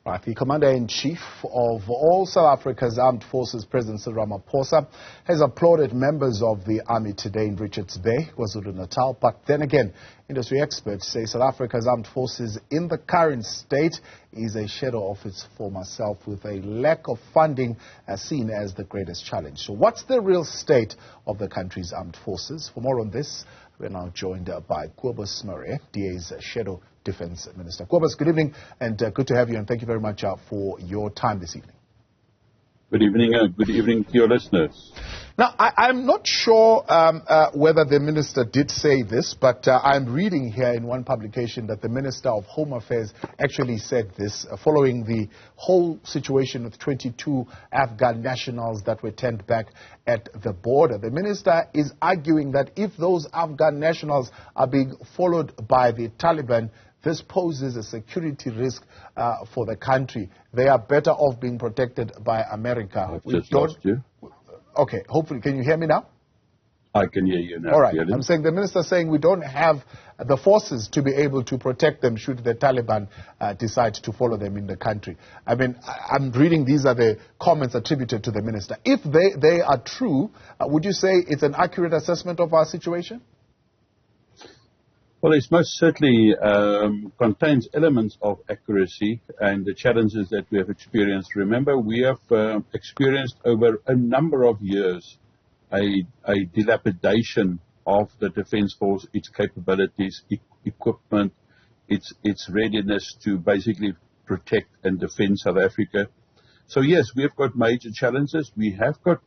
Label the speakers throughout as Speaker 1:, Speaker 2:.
Speaker 1: Right, the Commander-in-Chief of all South Africa's Armed Forces, President Cyril Ramaphosa, has applauded members of the army today in Richards Bay, KwaZulu-Natal. But then again, industry experts say South Africa's armed forces in the current state is a shadow of its former self, with a lack of funding seen as the greatest challenge. So what's the real state of the country's armed forces? For more on this, we're now joined by Kobus Marais, DA's Shadow Defense Minister. Kobus, good evening, and good to have you, and thank you very much for your time this evening.
Speaker 2: Good evening, good evening to your listeners.
Speaker 1: Now, I'm not sure whether the minister did say this, but I'm reading here in one publication that the Minister of Home Affairs actually said this following the whole situation with 22 Afghan nationals that were turned back at the border. The minister is arguing that if those Afghan nationals are being followed by the Taliban, this poses a security risk for the country. They are better off being protected by America.
Speaker 2: I've just lost you.
Speaker 1: Okay, hopefully, can you hear me now?
Speaker 2: I can hear you now.
Speaker 1: All right, I'm saying the minister saying we don't have the forces to be able to protect them should the Taliban decide to follow them in the country. I mean, I'm reading these are the comments attributed to the minister. If they are true, would you say it's an accurate assessment of our situation?
Speaker 2: Well, it most certainly contains elements of accuracy and the challenges that we have experienced. Remember, we have experienced over a number of years a dilapidation of the Defence Force, its capabilities, equipment, its readiness to basically protect and defend South Africa. So yes, we have got major challenges. We have got,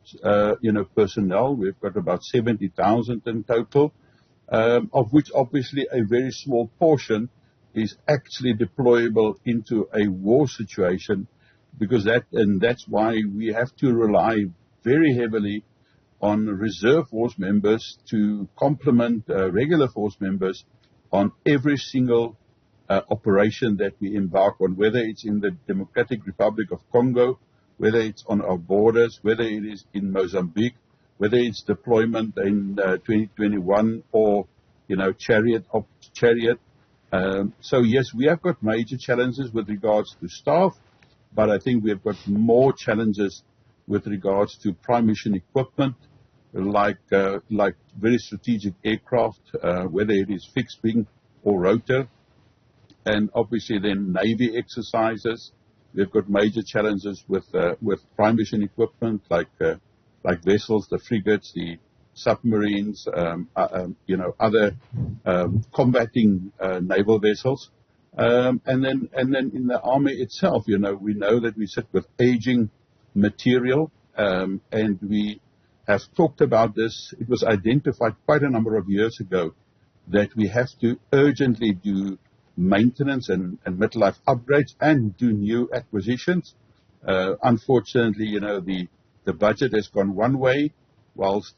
Speaker 2: personnel. We've got about 70,000 in total. Of which obviously a very small portion is actually deployable into a war situation, because that's why we have to rely very heavily on reserve force members to complement regular force members on every single operation that we embark on, whether it's in the Democratic Republic of Congo, whether it's on our borders, whether it is in Mozambique, whether it's deployment in 2021 or, chariot. So, yes, we have got major challenges with regards to staff, but I think we have got more challenges with regards to prime mission equipment, like very strategic aircraft, whether it is fixed wing or rotor, and obviously then Navy exercises. We've got major challenges with prime mission equipment, like vessels, the frigates, the submarines, other combating naval vessels, and then in the army itself, we know that we sit with aging material, and we have talked about this. It was identified quite a number of years ago that we have to urgently do maintenance and midlife upgrades and do new acquisitions. Unfortunately, the budget has gone one way, whilst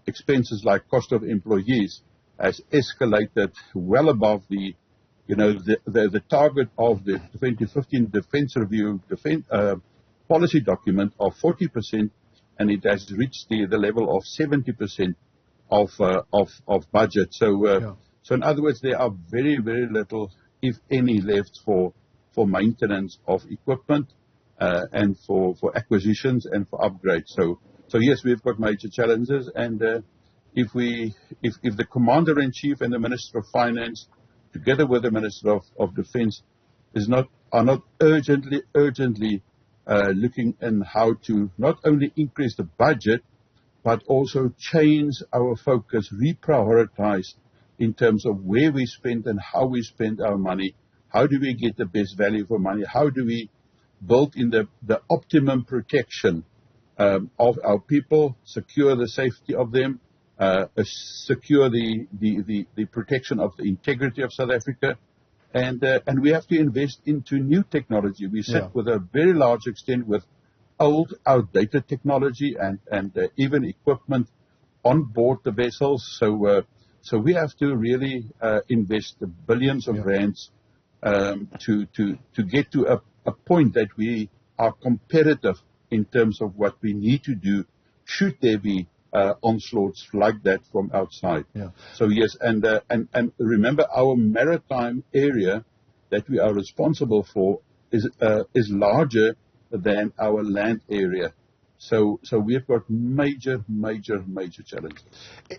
Speaker 2: expenses like cost of employees has escalated well above the target of the 2015 Defence Review policy document of 40%, and it has reached the level of 70% of budget. So in other words, there are very, very little, if any, left for maintenance of equipment. And for acquisitions and for upgrades. So yes, we've got major challenges, and if the Commander-in-Chief and the Minister of Finance, together with the Minister of Defence, are not urgently looking in how to not only increase the budget, but also change our focus, reprioritize in terms of where we spend and how we spend our money. How do we get the best value for money? How do we build in the optimum protection of our people, secure the safety of them, secure the protection of the integrity of South Africa, and we have to invest into new technology. We sit with a very large extent with old, outdated technology and even equipment on board the vessels. So we have to really invest billions of rands to get to a point that we are competitive in terms of what we need to do should there be onslaughts like that from outside. So yes, and remember, our maritime area that we are responsible for is larger than our land area. So we've got major challenges.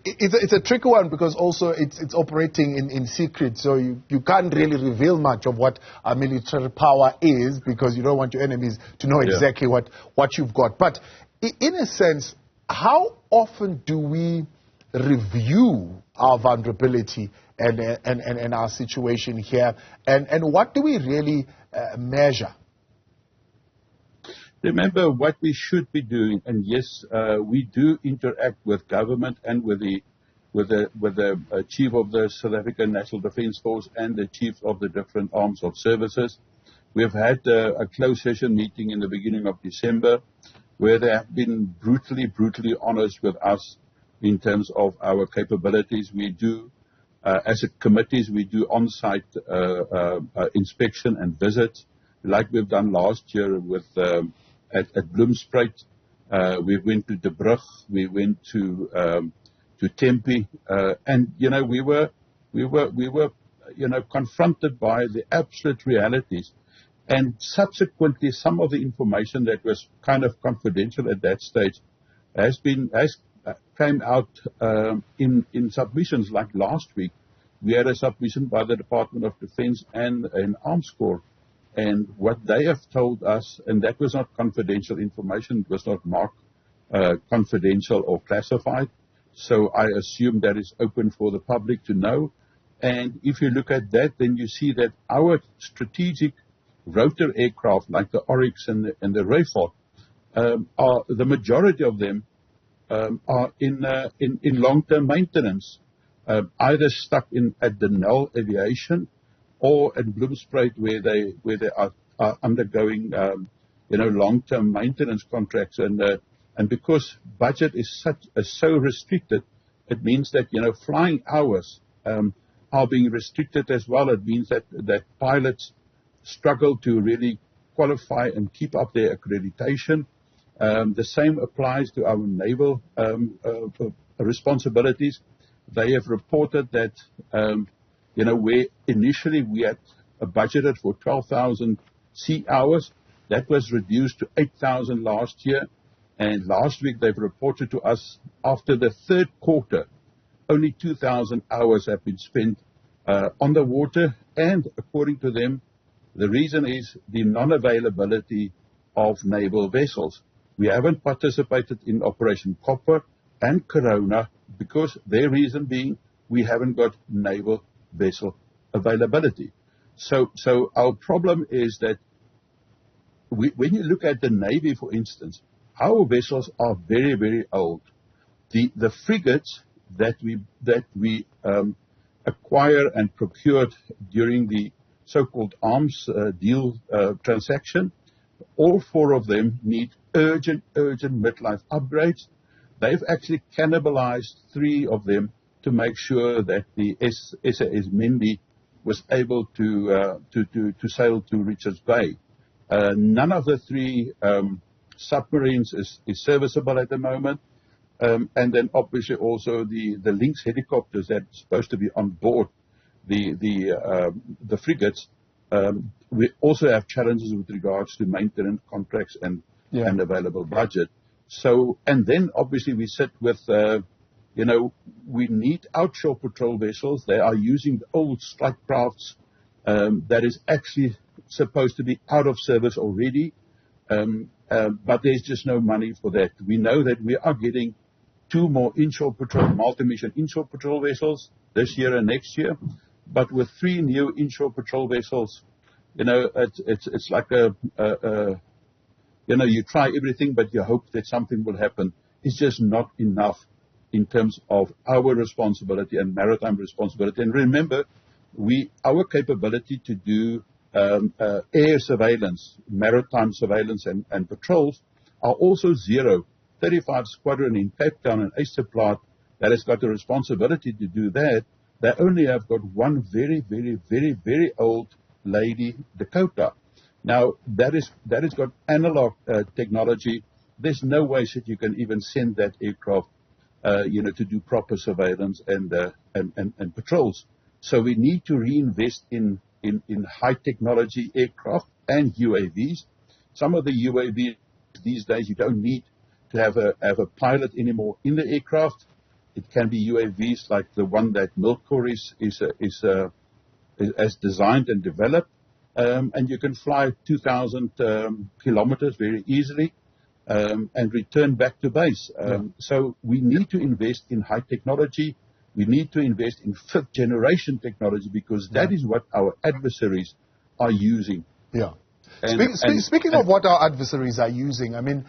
Speaker 1: It's a tricky one because also it's operating in secret, so you can't really reveal much of what our military power is because you don't want your enemies to know exactly what you've got. But in a sense, how often do we review our vulnerability and our situation here, and what do we really measure?
Speaker 2: Remember what we should be doing, and yes, we do interact with government and with the chief of the South African National Defence Force and the chiefs of the different arms of services. We have had a closed session meeting in the beginning of December, where they have been brutally honest with us in terms of our capabilities. We do, as a committees, we do on-site inspection and visits, like we've done last year with at Bloemspruit. We went to De Brug, we went to Tempe, and we were confronted by the absolute realities. And subsequently, some of the information that was kind of confidential at that stage came out in submissions. Like last week, we had a submission by the Department of Defense and an Arms Corps. And what they have told us, and that was not confidential information, it was not marked confidential or classified. So I assume that is open for the public to know. And if you look at that, then you see that our strategic rotor aircraft, like the Oryx and the Rafale, are the majority of them are in long-term maintenance, either stuck at the Nel Aviation or at Bloemspruit, where they are undergoing long-term maintenance contracts. And because budget is so restricted, it means that flying hours are being restricted as well. It means that pilots struggle to really qualify and keep up their accreditation. The same applies to our naval responsibilities. They have reported that where initially we had budgeted for 12,000 sea hours, that was reduced to 8,000 last year. And last week they've reported to us after the third quarter, only 2,000 hours have been spent on the water. And according to them, the reason is the non-availability of naval vessels. We haven't participated in Operation Copper and Corona because their reason being we haven't got naval vessel availability. So our problem is that when you look at the Navy, for instance, our vessels are very old. The frigates that we acquire and procured during the so-called arms deal transaction, all four of them need urgent midlife upgrades. They've actually cannibalized three of them to make sure that the SAS Mendi was able to sail to Richards Bay. None of the three submarines is serviceable at the moment. And then obviously also the Lynx helicopters that are supposed to be on board the frigates. We also have challenges with regards to maintenance contracts and available budget. So, and then obviously we sit with, we need outshore patrol vessels. They are using the old strike crafts that is actually supposed to be out of service already. But there's just no money for that. We know that we are getting 2 more inshore patrol, multi-mission inshore patrol vessels this year and next year. But with 3 new inshore patrol vessels, it's like you try everything, but you hope that something will happen. It's just not enough in terms of our responsibility and maritime responsibility. And remember, our capability to do air surveillance, maritime surveillance and patrols are also zero. 35 Squadron in Cape Town and Easterplaat that has got the responsibility to do that, they only have got one very old lady Dakota. Now, that is got analog technology. There's no way that you can even send that aircraft, to do proper surveillance and patrols. So we need to reinvest in high technology aircraft and UAVs. Some of the UAVs these days, you don't need to have a pilot anymore in the aircraft. It can be UAVs like the one that Milcor has designed and developed. And you can fly 2,000 kilometers very easily and return back to base. So we need to invest in high technology. We need to invest in fifth generation technology because that is what our adversaries are using.
Speaker 1: Yeah. Speaking of what our adversaries are using, I mean,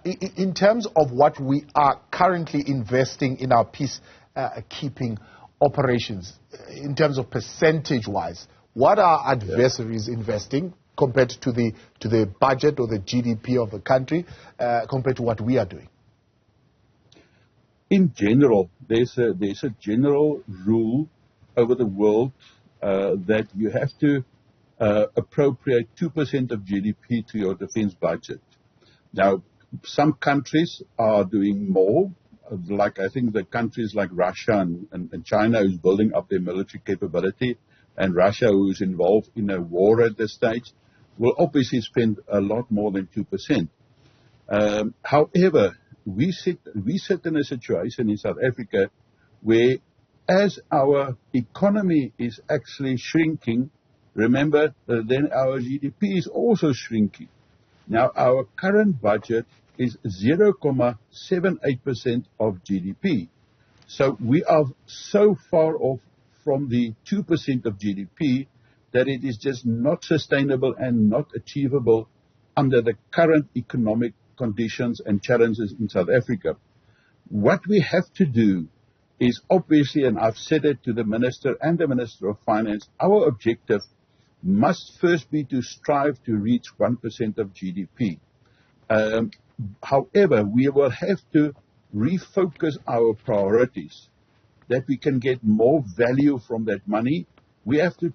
Speaker 1: in terms of what we are currently investing in our peacekeeping operations, in terms of percentage-wise, what are adversaries investing compared to the budget or the GDP of the country, compared to what we are doing?
Speaker 2: In general, there's a general rule over the world that you have to appropriate 2% of GDP to your defense budget. Now, some countries are doing more, like I think the countries like Russia and China who's building up their military capability, and Russia who's involved in a war at this stage, will obviously spend a lot more than 2%. However, we sit in a situation in South Africa where as our economy is actually shrinking, remember, then our GDP is also shrinking. Now, our current budget is 0.78% of GDP. So we are so far off from the 2% of GDP that it is just not sustainable and not achievable under the current economic conditions and challenges in South Africa. What we have to do is obviously, and I've said it to the Minister and the Minister of Finance, our objective must first be to strive to reach 1% of GDP. However, we will have to refocus our priorities, that we can get more value from that money. We have to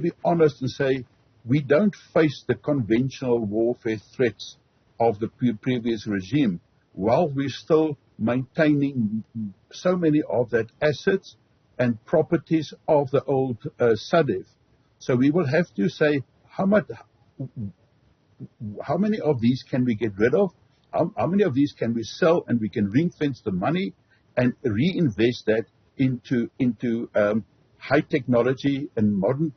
Speaker 2: be honest and say we don't face the conventional warfare threats of the previous regime, while we're still maintaining so many of that assets and properties of the old SADF. So we will have to say how many of these can we get rid of, how many of these can we sell, and we can ring fence the money and reinvest that into high technology and modern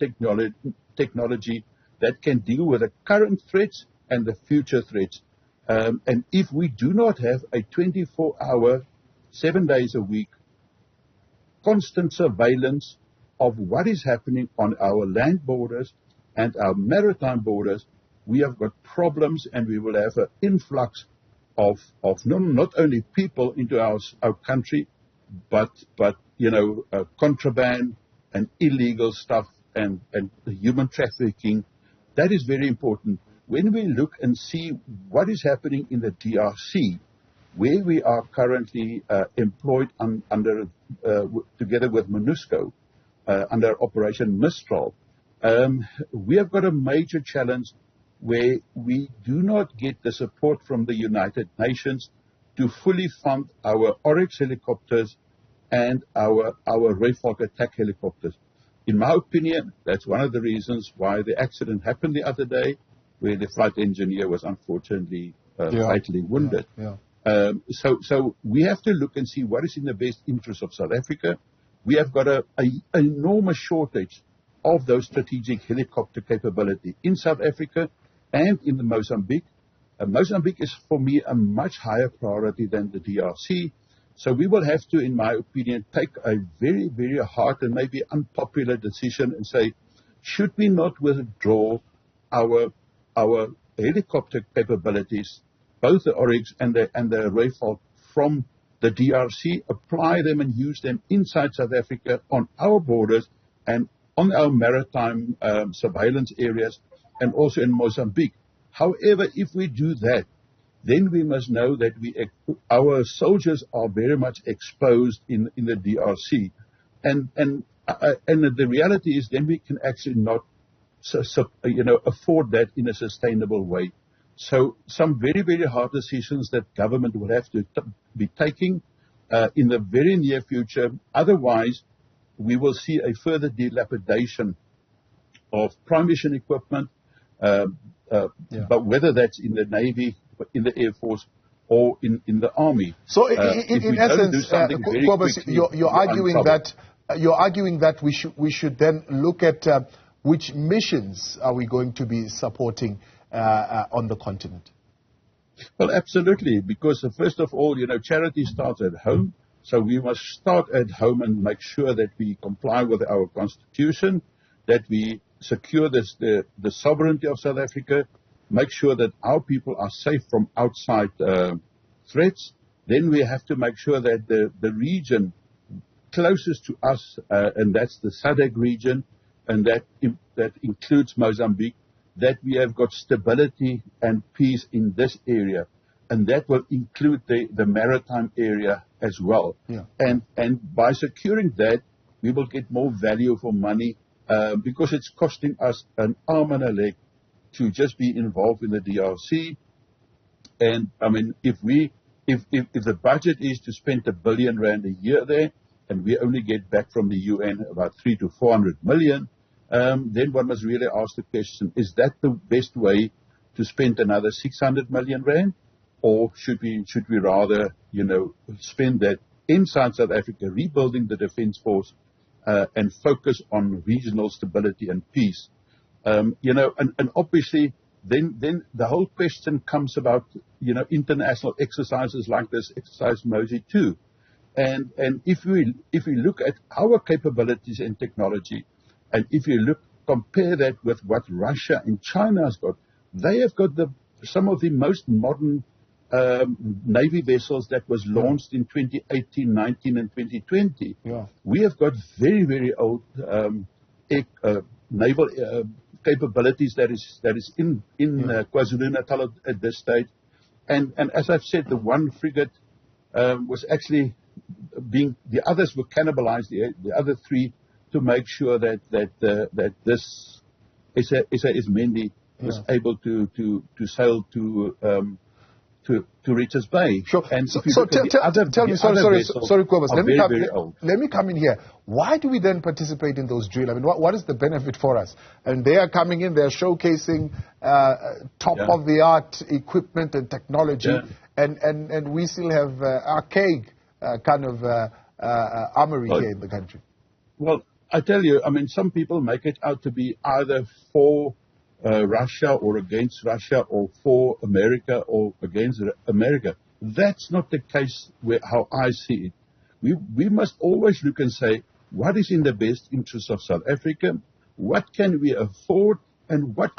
Speaker 2: technology that can deal with the current threats and the future threats. And if we do not have a 24-hour, 7 days a week, constant surveillance of what is happening on our land borders and our maritime borders, we have got problems, and we will have an influx of not only people into our country, but contraband and illegal stuff and human trafficking. That is very important. When we look and see what is happening in the DRC, where we are currently employed together with MONUSCO under Operation Mistral, we have got a major challenge where we do not get the support from the United Nations to fully fund our Oryx helicopters and our Rayfalk attack helicopters. In my opinion, that's one of the reasons why the accident happened the other day, where the flight engineer was unfortunately fatally wounded. So we have to look and see what is in the best interest of South Africa. We have got an enormous shortage of those strategic helicopter capability in South Africa and in Mozambique. Mozambique is, for me, a much higher priority than the DRC. So we will have to, in my opinion, take a very, very hard and maybe unpopular decision and say, should we not withdraw our helicopter capabilities, both the Oryx and the Rayfalk, from the DRC, apply them and use them inside South Africa on our borders and on our maritime surveillance areas, and also in Mozambique. However, if we do that, then we must know that our soldiers are very much exposed in the DRC, and the reality is then we can actually not afford that in a sustainable way. So some very, very hard decisions that government will have to be taking in the very near future. Otherwise, we will see a further dilapidation of prime mission equipment, But whether that's in the Navy, in the Air Force, or in the Army.
Speaker 1: So, in essence, Kobus, you're arguing that we should then look at which missions are we going to be supporting on the continent.
Speaker 2: Well, absolutely, because first of all, charity starts at home. So we must start at home and make sure that we comply with our constitution, that we secure the sovereignty of South Africa, make sure that our people are safe from outside threats. Then we have to make sure that the region closest to us, and that's the SADC region, and that includes Mozambique, that we have got stability and peace in this area. And that will include the maritime area as well.
Speaker 1: Yeah.
Speaker 2: And by securing that, we will get more value for money because it's costing us an arm and a leg to just be involved in the DRC. And I mean, if the budget is to spend R1 billion a year there, and we only get back from the UN about 300 to 400 million, then one must really ask the question: is that the best way to spend another 600 million rand? Or should we rather, spend that inside South Africa, rebuilding the defense force, and focus on regional stability and peace? And obviously, then the whole question comes about, international exercises like this exercise Mosi 2. And if we look at our capabilities and technology, and if you compare that with what Russia and China has got, they have got some of the most modern Navy vessels that was launched in 2018, 19, and 2020.
Speaker 1: Yeah.
Speaker 2: We have got very, very old naval capabilities that is in KwaZulu-Natal at this stage. And as I've said, the one frigate was actually the others were cannibalized, the other three, to make sure that this Ismendi was able to sail to Richards Bay.
Speaker 1: Sure.
Speaker 2: And
Speaker 1: so tell me, sorry, Kobus, let me come in here. Why do we then participate in those drills? I mean, what is the benefit for us? And they are coming in, they're showcasing top-of-the-art equipment and technology, and we still have archaic kind of armory here in the country.
Speaker 2: Well, I tell you, I mean, some people make it out to be either for Russia or against Russia, or for America or against America. That's not the case how I see it. We must always look and say, what is in the best interest of South Africa? What can we afford? And what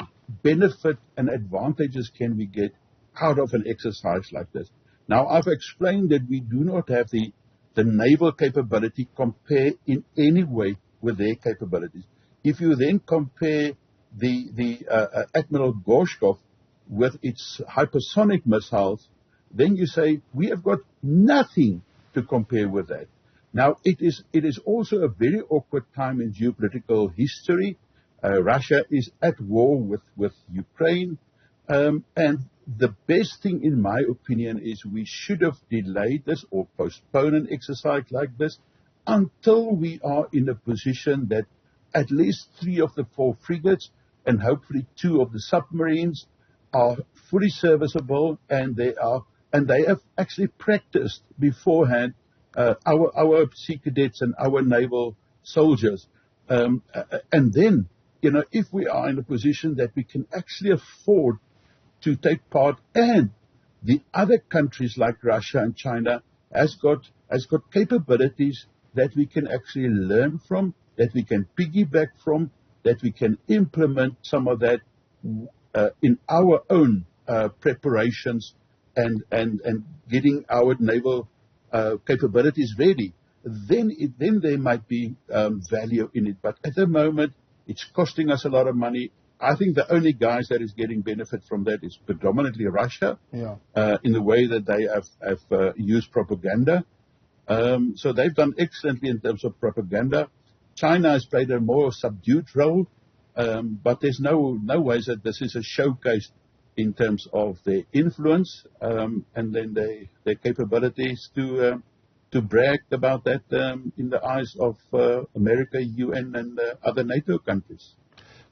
Speaker 2: benefit and advantages can we get out of an exercise like this? Now, I've explained that we do not have the naval capability compare in any way with their capabilities. If you then compare the Admiral Gorshkov with its hypersonic missiles, then you say we have got nothing to compare with that. Now, it is also a very awkward time in geopolitical history. Russia is at war with Ukraine, and the best thing, in my opinion, is we should have delayed this or postponed an exercise like this until we are in a position that at least 3 of the 4 frigates and hopefully 2 of the submarines are fully serviceable, and they have actually practiced beforehand, our sea cadets and our naval soldiers. And then, if we are in a position that we can actually afford to take part, and the other countries like Russia and China has got capabilities that we can actually learn from, that we can piggyback from, that we can implement some of that in our own preparations and getting our naval capabilities ready, then there might be value in it. But at the moment, it's costing us a lot of money. I think the only guys that is getting benefit from that is predominantly Russia, in the way that they have used propaganda. So they've done excellently in terms of propaganda. China has played a more subdued role, but there's no ways that this is a showcase in terms of their influence and then their capabilities to brag about that in the eyes of America, UN, and other NATO countries.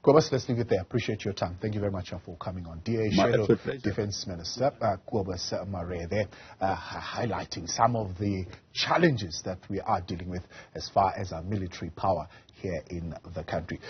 Speaker 1: Kobus, let's leave it there. Appreciate your time. Thank you very much for coming on. DA Shadow Defense Minister Kobus Marais there, highlighting some of the challenges that we are dealing with as far as our military power here in the country.